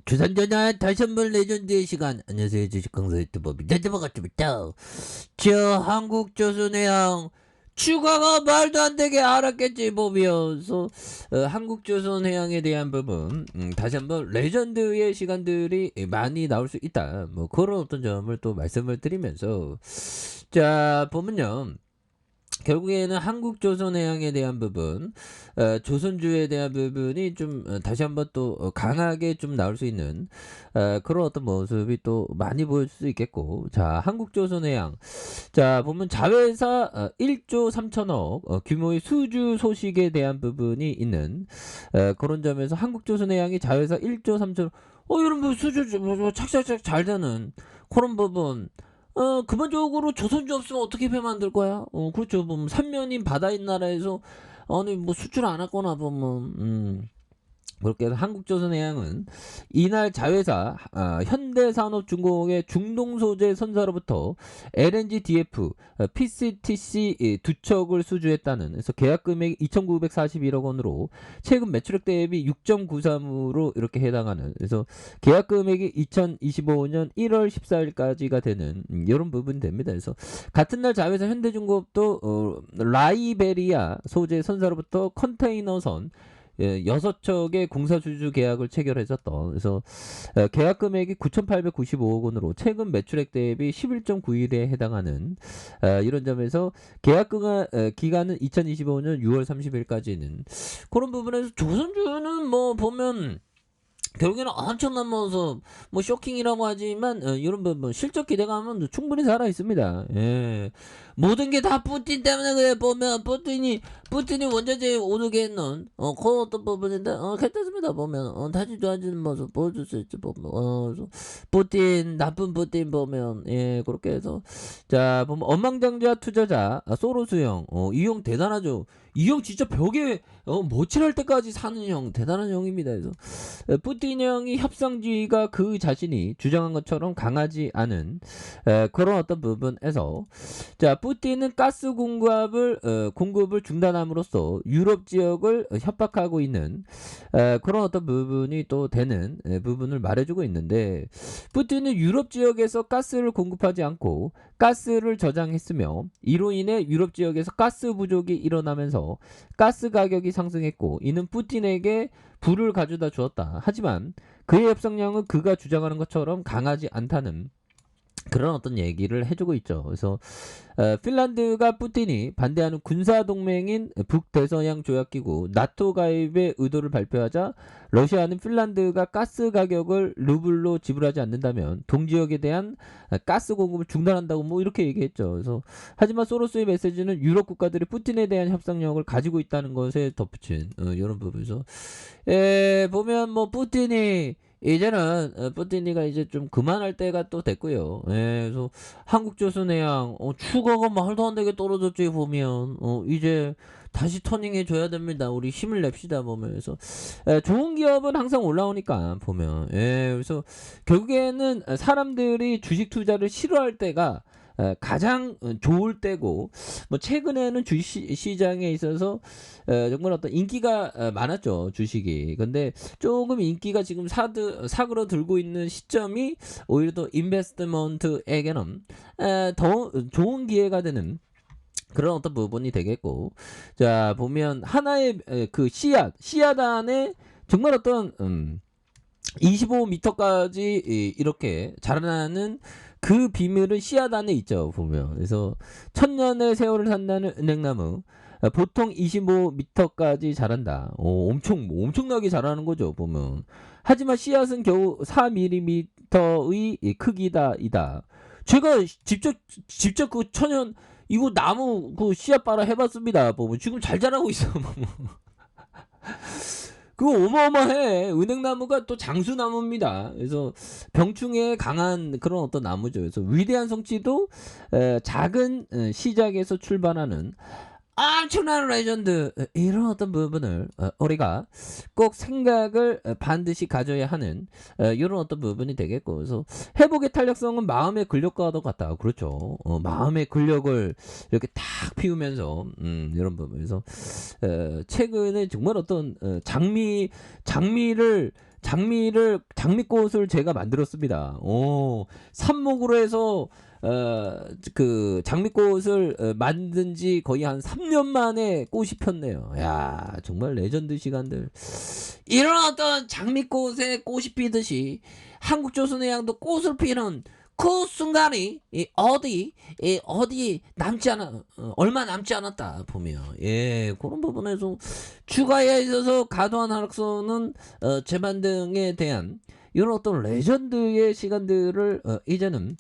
조선전화 다시 한번 레전드의 시간. 안녕하세요, 주식강사 유튜버 민자대박 같습니다. 저 한국조선해양 추가가 말도 안 되게 알았겠지 보면서 한국조선해양에 대한 부분 다시 한번 레전드의 시간들이 많이 나올 수 있다. 뭐 그런 어떤 점을 또 말씀을 드리면서 자 보면요. 결국에는 한국조선해양에 대한 부분, 조선주에 대한 부분이 좀 다시 한번 또 강하게 좀 나올 수 있는 그런 어떤 모습이 또 많이 보일 수 있겠고, 자 한국조선해양, 자 보면 자회사 1조 3천억 규모의 수주 소식에 대한 부분이 있는 그런 점에서 한국조선해양이 자회사 1조 3천억, 이런 뭐 수주 뭐 착착착 잘 되는 그런 부분. 기본적으로 조선주 없으면 어떻게 배 만들 거야? 그렇죠. 뭐, 삼면인 바다인 나라에서, 아니, 뭐, 수출 안 했거나 보면, 그렇게 해서 한국조선해양은 이날 자회사 현대산업중공업의 중동소재 선사로부터 LNG DF PCTC 두 척을 수주했다는, 그래서 계약 금액이 2,941억 원으로 최근 매출액 대비 6.93으로 이렇게 해당하는, 그래서 계약 금액이 2025년 1월 14일까지가 되는 이런 부분이 됩니다. 그래서 같은 날 자회사 현대중공업도 라이베리아 소재 선사로부터 컨테이너선 6척의 공사 수주 계약을 체결했었던, 그래서 계약 금액이 9,895억 원으로 최근 매출액 대비 11.91에 해당하는 이런 점에서 계약 기간은 2025년 6월 30일까지는 그런 부분에서 조선주는 뭐 보면 결국에는 엄청난 뭐 쇼킹이라고 하지만 이런 부분 실적 기대감은 충분히 살아 있습니다. 예. 모든 게 다 푸틴 때문에 그래. 보면 푸틴이 원자재 오르게 했는 그런 어떤 부분인데 괜찮습니다. 보면 다시 좋아지는 모습 보여줄 수 있지. 보면 푸틴 나쁜 푸틴 보면 그렇게 해서 자 보면 억만장자 투자자 소로스 형 이 형 대단하죠. 이 형 진짜 벽에 모칠할 때까지 사는 형 대단한 형입니다. 그래서 푸틴 형이 협상주의가 그 자신이 주장한 것처럼 강하지 않은 그런 어떤 부분에서 자 푸틴은 가스 공급을 중단함으로써 유럽 지역을 협박하고 있는 그런 어떤 부분이 또 되는 부분을 말해주고 있는데, 푸틴은 유럽 지역에서 가스를 공급하지 않고 가스를 저장했으며 이로 인해 유럽 지역에서 가스 부족이 일어나면서 가스 가격이 상승했고 이는 푸틴에게 부를 가져다 주었다. 하지만 그의 협상량은 그가 주장하는 것처럼 강하지 않다는 그런 어떤 얘기를 해주고 있죠. 그래서 핀란드가 푸틴이 반대하는 군사동맹인 북대서양 조약기구 나토 가입의 의도를 발표하자 러시아는 핀란드가 가스 가격을 루블로 지불하지 않는다면 동지역에 대한 가스 공급을 중단한다고 뭐 이렇게 얘기했죠. 그래서 하지만 소로스의 메시지는 유럽 국가들이 푸틴에 대한 협상력을 가지고 있다는 것에 덧붙인 이런 부분에서 보면 뭐 푸틴이 이제는 푸틴이가 이제 좀 그만할 때가 또 됐고요. 그래서 한국조선해양 추가가 말도 안 되게 떨어졌지 보면 이제 다시 터닝해 줘야 됩니다. 우리 힘을 냅시다 보면서 좋은 기업은 항상 올라오니까 보면 그래서 결국에는 사람들이 주식 투자를 싫어할 때가 가장 좋을 때고, 뭐 최근에는 주식시장에 있어서 정말 어떤 인기가 많았죠, 주식이. 근데 조금 인기가 지금 사그러 들고 있는 시점이 오히려 더 인베스트먼트에게는 더 좋은 기회가 되는 그런 어떤 부분이 되겠고, 자 보면 하나의 그 씨앗 안에 정말 어떤 25m까지 이렇게 자라나는 그 비밀은 씨앗 안에 있죠, 보면. 그래서 1000년의 세월을 산다는 은행나무 보통 25m까지 자란다. 엄청나게 자라는 거죠, 보면. 하지만 씨앗은 겨우 4mm의 크기이다. 제가 직접 그 천연 이거 나무 그 씨앗 빨아 해봤습니다. 보면 지금 잘 자라고 있어. 그거 어마어마해. 은행나무가 또 장수나무입니다. 그래서 병충해에 강한 그런 어떤 나무죠. 그래서 위대한 성취도 작은 시작에서 출발하는 엄청난 레전드, 이런 어떤 부분을 우리가 꼭 생각을 반드시 가져야 하는 이런 어떤 부분이 되겠고, 그래서 회복의 탄력성은 마음의 근력과도 같다. 그렇죠. 마음의 근력을 이렇게 탁 피우면서 이런 부분에서 최근에 정말 어떤 장미를 장미꽃을 제가 만들었습니다. 삽목으로 해서 그 장미꽃을 만든 지 거의 한 3년 만에 꽃이 폈네요. 야, 정말 레전드 시간들. 이런 어떤 장미꽃에 꽃이 피듯이 한국조선해양도 꽃을 피는 그 순간이 어디 남지 않아 얼마 남지 않았다 보면 그런 부분에서 추가에 있어서 과도한 하락선은 재반 등에 대한 이런 어떤 레전드의 시간들을 이제는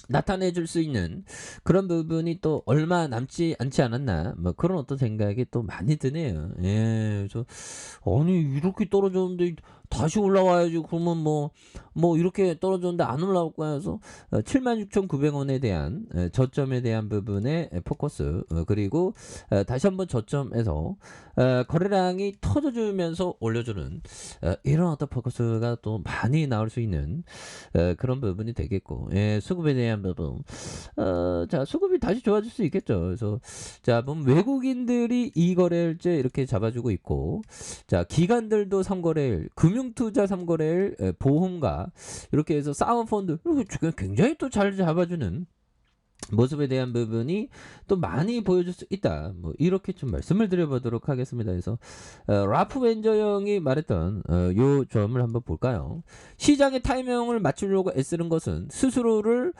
나타내 줄 수 있는 그런 부분이 또 얼마 남지 않지 않았나 뭐 그런 어떤 생각이 또 많이 드네요. 그래서 아니 이렇게 떨어졌는데 다시 올라와야지. 그러면 뭐 이렇게 떨어졌는데 안 올라올 거야 해서 76,900원에 대한 저점에 대한 부분의 포커스, 그리고 다시 한번 저점에서 거래량이 터져주면서 올려주는 이런 어떤 포커스가 또 많이 나올 수 있는 그런 부분이 되겠고, 수급에 대한 부분, 자 수급이 다시 좋아질 수 있겠죠. 그래서 자 보면 외국인들이 2거래일째 이렇게 잡아주고 있고, 자 기관들도 3거래일, 금융투자 3거래일, 보험가 이렇게 해서 사모펀드 굉장히 또 잘 잡아주는 모습에 대한 부분이 또 많이 보여줄 수 있다. 뭐 이렇게 좀 말씀을 드려보도록 하겠습니다. 그래서 라프 벤저 형이 말했던 요 점을 한번 볼까요? 시장의 타이밍을 맞추려고 애쓰는 것은 스스로를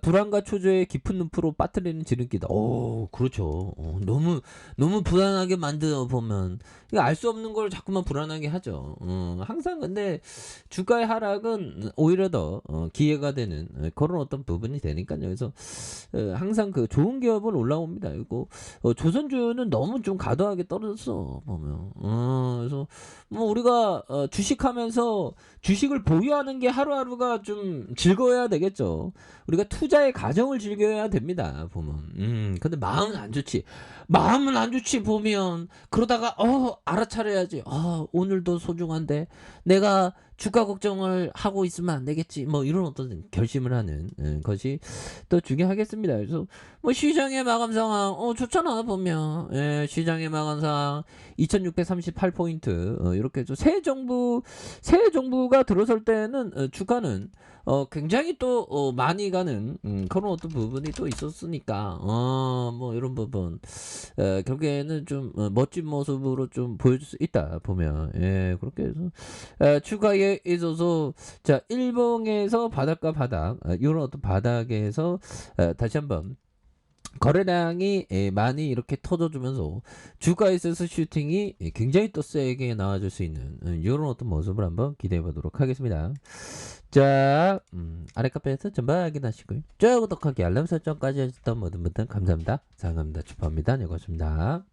불안과 초조의 깊은 늪으로 빠뜨리는 지름길이다. 오, 그렇죠. 너무 불안하게 만들어 보면 알 수 없는 걸 자꾸만 불안하게 하죠. 항상 근데 주가의 하락은 오히려 더 기회가 되는 그런 어떤 부분이 되니까요. 그래서 항상 그 좋은 기업은 올라옵니다. 그리고 조선주는 너무 좀 과도하게 떨어졌어 보면. 그래서 뭐 우리가 주식하면서 주식을 보유하는 게 하루하루가 좀 즐거워야 되겠죠. 우리가 투자의 과정을 즐겨야 됩니다 보면. 근데 마음은 안 좋지. 마음은 안 좋지 보면. 그러다가 알아차려야지. 오늘도 소중한데 내가 주가 걱정을 하고 있으면 안 되겠지. 뭐 이런 어떤 결심을 하는 것이 또 중요하겠습니다. 그래서 뭐 시장의 마감 상황 좋잖아 보면. 시장의 마감 상황 2638포인트 이렇게 해서 새 정부가 들어설 때는 주가는 굉장히 또 많이 가는 그런 어떤 부분이 또 있었으니까 뭐 이런 부분 결국에는 좀 멋진 모습으로 좀 보여줄 수 있다 보면. 그렇게 해서 추가에 있어서 자 일봉에서 바닥과 바닥, 이런 어떤 바닥에서 다시 한번 거래량이 많이 이렇게 터져주면서 주가에 있어서 슈팅이 굉장히 또 세게 나와줄 수 있는 이런 어떤 모습을 한번 기대해 보도록 하겠습니다. 자 아래 카페에서 전부 확인하시고요. 좋아요, 구독하기, 알람 설정까지 해주셨던 모든 분들 감사합니다. 사랑합니다. 축하합니다. 네, 고맙습니다.